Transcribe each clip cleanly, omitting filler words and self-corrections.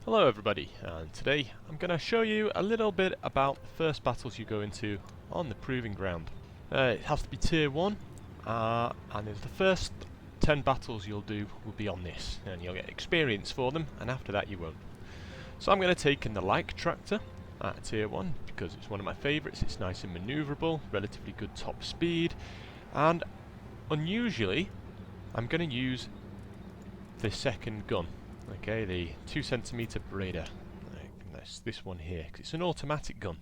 Hello everybody, and today I'm going to show you a little bit about the first battles you go into on the Proving Ground. It has to be Tier 1, and the first 10 battles you'll do will be on this, and you'll get experience for them, and after that you won't. So I'm going to take in the Like Tractor at Tier 1, because it's one of my favourites. It's nice and manoeuvrable, relatively good top speed, and unusually I'm going to use the second gun. Okay, the 2cm Breda. That's this one here, because it's an automatic gun.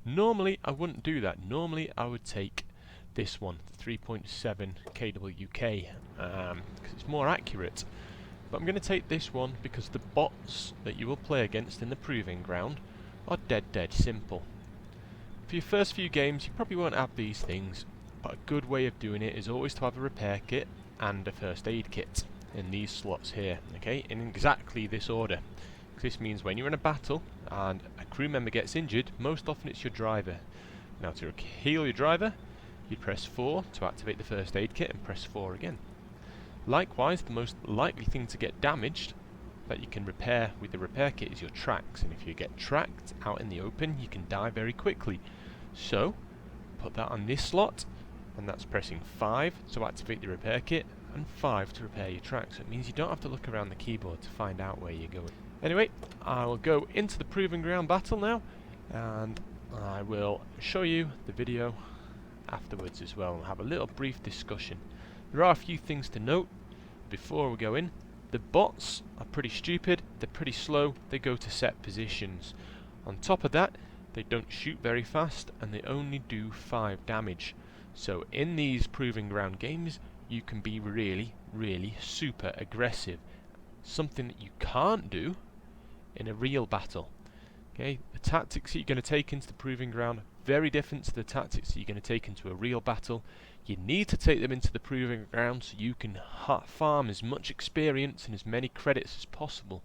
Normally I wouldn't do that. Normally I would take this one, the 3.7 KWK, because it's more accurate. But I'm going to take this one because the bots that you will play against in the Proving Ground are dead simple. For your first few games you probably won't have these things, but a good way of doing it is always to have a repair kit and a first aid kit in these slots here, okay, in exactly this order. This means when you're in a battle and a crew member gets injured, most often it's your driver. Now to heal your driver, you press 4 to activate the first aid kit and press 4 again. Likewise, the most likely thing to get damaged that you can repair with the repair kit is your tracks, and if you get tracked out in the open you can die very quickly. So put that on this slot, and that's pressing 5 to activate the repair kit and 5 to repair your tracks. So it means you don't have to look around the keyboard to find out where you're going. Anyway, I will go into the Proving Ground battle now, and I will show you the video afterwards as well and have a little brief discussion. There are a few things to note before we go in. The bots are pretty stupid, they're pretty slow, they go to set positions. On top of that, they don't shoot very fast and they only do 5 damage. So in these Proving Ground games you can be really super aggressive. Something that you can't do in a real battle. Okay, the tactics that you're going to take into the Proving Ground very different to the tactics that you're going to take into a real battle. You need to take them into the Proving Ground so you can farm as much experience and as many credits as possible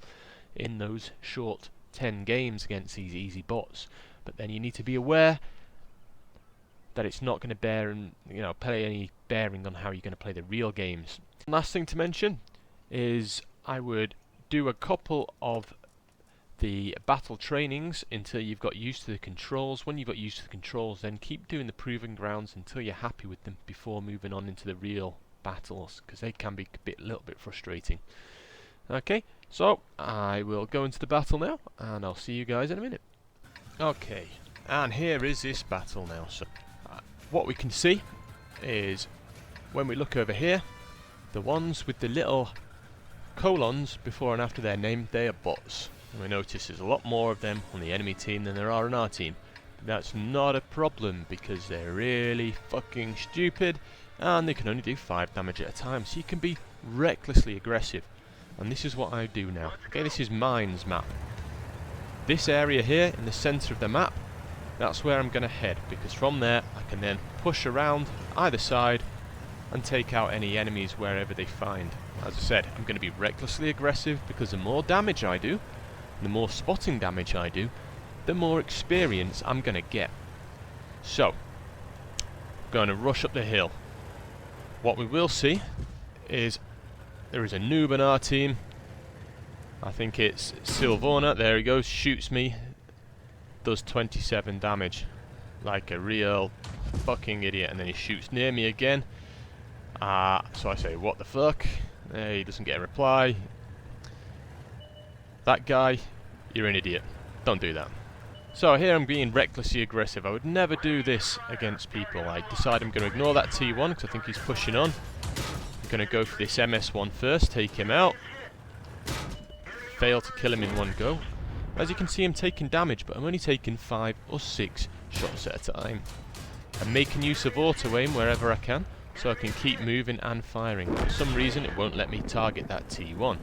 in those short 10 games against these easy bots. But then you need to be aware that it's not going to play any bearing on how you're going to play the real games. Last thing to mention is I would do a couple of the battle trainings until you've got used to the controls. When you've got used to the controls, then keep doing the Proving Grounds until you're happy with them before moving on into the real battles, because they can be a little bit frustrating. Okay, so I will go into the battle now and I'll see you guys in a minute. Okay, and here is this battle now. So what we can see is when we look over here, the ones with the little colons before and after their name, they are bots. And we notice there's a lot more of them on the enemy team than there are on our team. But that's not a problem because they're really fucking stupid and they can only do 5 damage at a time, so you can be recklessly aggressive. And this is what I do now. Okay, this is Mines map. This area here in the centre of the map, that's where I'm going to head, because from there I can then push around either side and take out any enemies wherever they find. As I said, I'm going to be recklessly aggressive because the more damage I do, the more spotting damage I do, the more experience I'm going to get. So, I'm going to rush up the hill. What we will see is there is a noob on our team. I think it's Silvona. There he goes, shoots me. Does 27 damage. Like a real fucking idiot. And then he shoots near me again. So I say, what the fuck? He doesn't get a reply. That guy, you're an idiot. Don't do that. So here I'm being recklessly aggressive. I would never do this against people. I decide I'm going to ignore that T1 because I think he's pushing on. I'm going to go for this MS1 first, take him out. Fail to kill him in one go. As you can see, I'm taking damage, but I'm only taking 5 or 6 shots at a time. I'm making use of auto aim wherever I can, so I can keep moving and firing. For some reason it won't let me target that T1.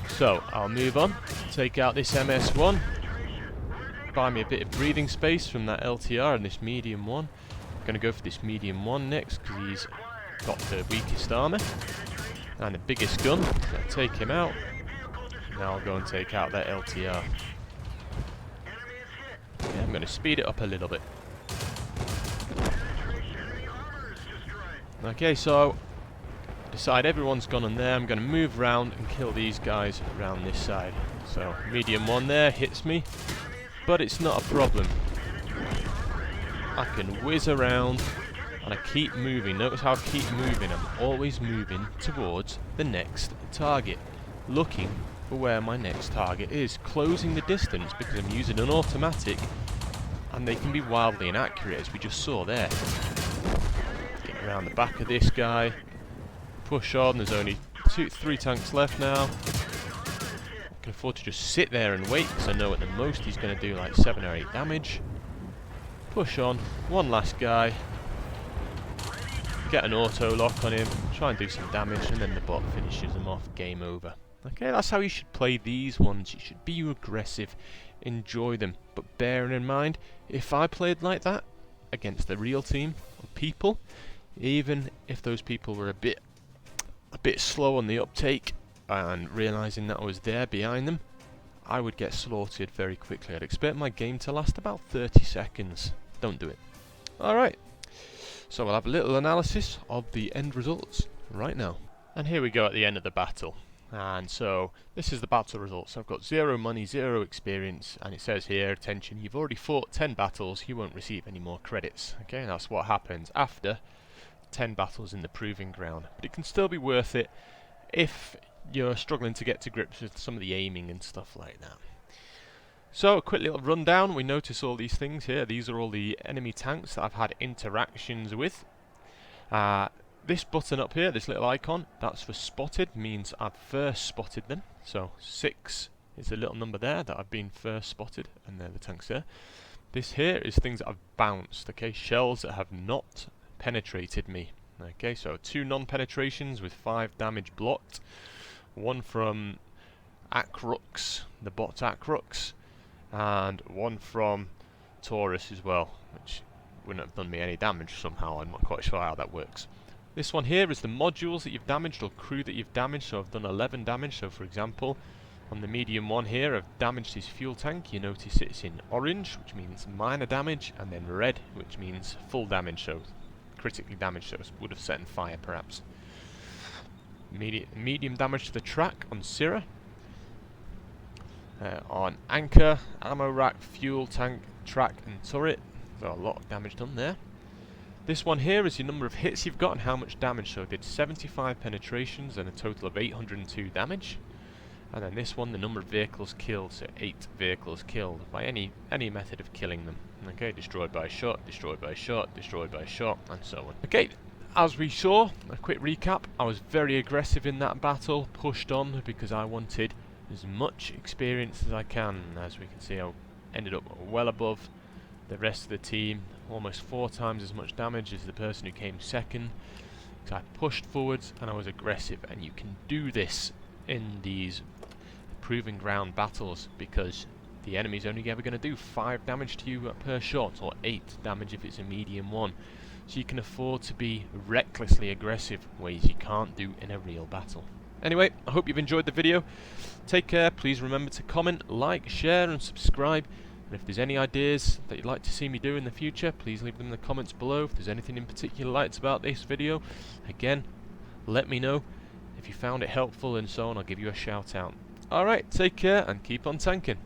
So I'll move on, take out this MS1, buy me a bit of breathing space from that LTR and this medium one. I'm going to go for this medium one next because he's got the weakest armour and the biggest gun. So I'll take him out. Now I'll go and take out that LTR. Yeah, I'm going to speed it up a little bit. Okay, so decide everyone's gone on there, I'm going to move around and kill these guys around this side. So medium one there hits me, but it's not a problem. I can whiz around and I keep moving. Notice how I keep moving. I'm always moving towards the next target, looking for where my next target is, closing the distance because I'm using an automatic and they can be wildly inaccurate, as we just saw there. Getting around the back of this guy, push on. There's only 3 tanks left now. I can afford to just sit there and wait because I know at the most he's going to do like 7 or 8 damage. Push on, one last guy, get an auto lock on him, try and do some damage, and then the bot finishes him off. Game over. Okay, that's how you should play these ones. You should be aggressive, enjoy them, but bearing in mind, if I played like that against the real team of people, even if those people were a bit slow on the uptake and realizing that I was there behind them, I would get slaughtered very quickly. I'd expect my game to last about 30 seconds. Don't do it. Alright, so we'll have a little analysis of the end results right now. And here we go at the end of the battle. And so this is the battle results. I've got 0 money, 0 experience, and it says here, attention, you've already fought 10 battles, you won't receive any more credits. Okay, and that's what happens after 10 battles in the proving ground. But it can still be worth it if you're struggling to get to grips with some of the aiming and stuff like that. So a quick little rundown. We notice all these things here. These are all the enemy tanks that I've had interactions with. This button up here, this little icon, that's for spotted, means I've first spotted them. So 6 is the little number there that I've been first spotted, and they're the tanks there. This here is things that I've bounced, okay, shells that have not penetrated me. Okay, so 2 non-penetrations with 5 damage blocked. 1 from Acrux, the bot Acrux, and 1 from Taurus as well, which wouldn't have done me any damage somehow. I'm not quite sure how that works. This one here is the modules that you've damaged or crew that you've damaged, so I've done 11 damage. So for example, on the medium one here, I've damaged his fuel tank. You notice it's in orange, which means minor damage, and then red, which means full damage, so critically damaged, so it would have set on fire perhaps. Medium damage to the track on Syrah. On anchor, ammo rack, fuel tank, track and turret. So a lot of damage done there. This one here is your number of hits you've got and how much damage. So I did 75 penetrations and a total of 802 damage. And then this one, the number of vehicles killed, so 8 vehicles killed by any method of killing them. Okay, destroyed by a shot, destroyed by a shot, destroyed by a shot, and so on. Okay, as we saw, a quick recap, I was very aggressive in that battle, pushed on because I wanted as much experience as I can. As we can see, I ended up well above the rest of the team, almost 4 times as much damage as the person who came second. So I pushed forwards and I was aggressive, and you can do this in these proving ground battles because the enemy's only ever going to do 5 damage to you per shot, or 8 damage if it's a medium one. So you can afford to be recklessly aggressive, ways you can't do in a real battle. Anyway, I hope you've enjoyed the video. Take care, please remember to comment, like, share and subscribe. And if there's any ideas that you'd like to see me do in the future, please leave them in the comments below. If there's anything in particular you liked about this video, again, let me know. If you found it helpful and so on, I'll give you a shout out. Alright, take care and keep on tanking.